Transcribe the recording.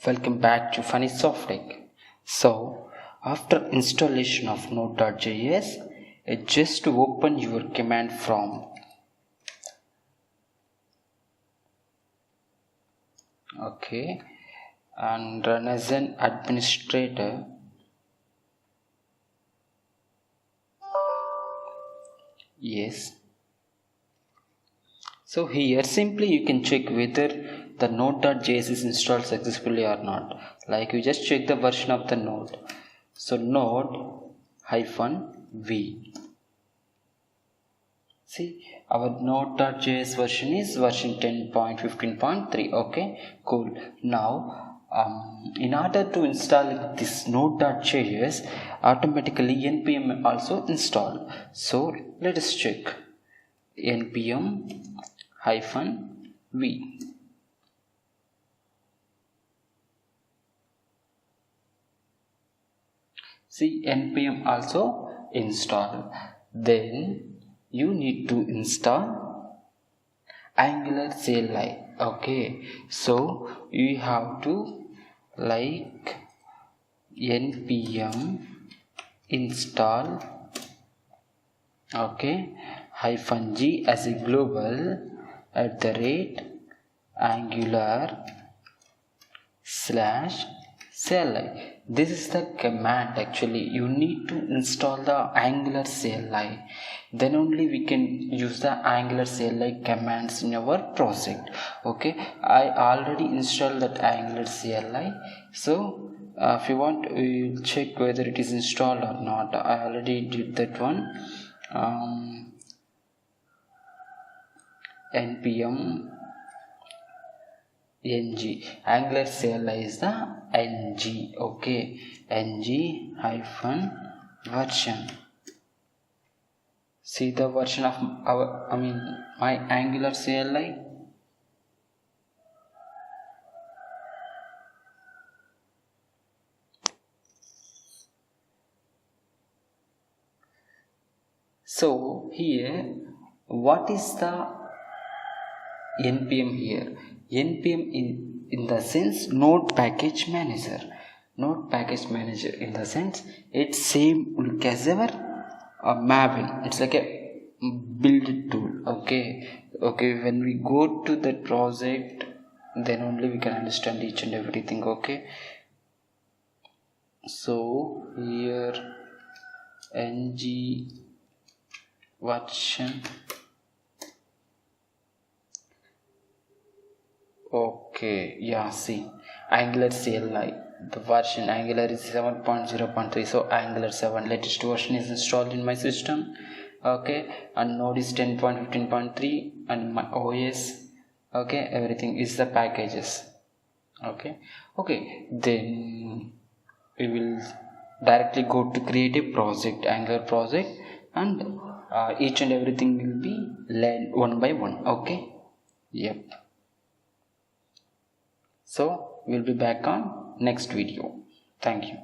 Welcome back to Phani Software. So, after installation of node.js, just to open your command from and run as an administrator. Yes. So here simply you can check whether the node.js is installed successfully or not. Like you just check the version of the node. So node-v. See, our node.js version is version 10.15.3. Okay, cool. Now in order to install this node.js, automatically npm also installed. So let us check npm -v. See, npm also install. Then you need to install Angular CLI. Okay, so you have to like npm install -g as a global @angular/CLI. This is the command. Actually you need to install the Angular CLI, then only we can use the Angular CLI commands in our project. Okay, I already installed that Angular CLI. So if you want, we'll check whether it is installed or not. I already did that one. npm ng Angular CLI is the ng. Okay, ng-version. See the version of my Angular CLI. So here, what is the npm here? Npm in the sense node package manager. Node package manager in the sense it's same look as our Maven. It's like a build tool. Okay, when we go to that project, then only we can understand each and everything. Okay, so here ng version. Okay, yeah, see, Angular CLI, the version Angular is 7.0.3, so Angular 7 latest version is installed in my system. Okay, and node is 10.15.3 and my OS. Okay, everything is the packages. Okay, then we will directly go to create a project, Angular project, and each and everything will be learned one by one. Okay, yep. So we'll be back on next video. Thank you.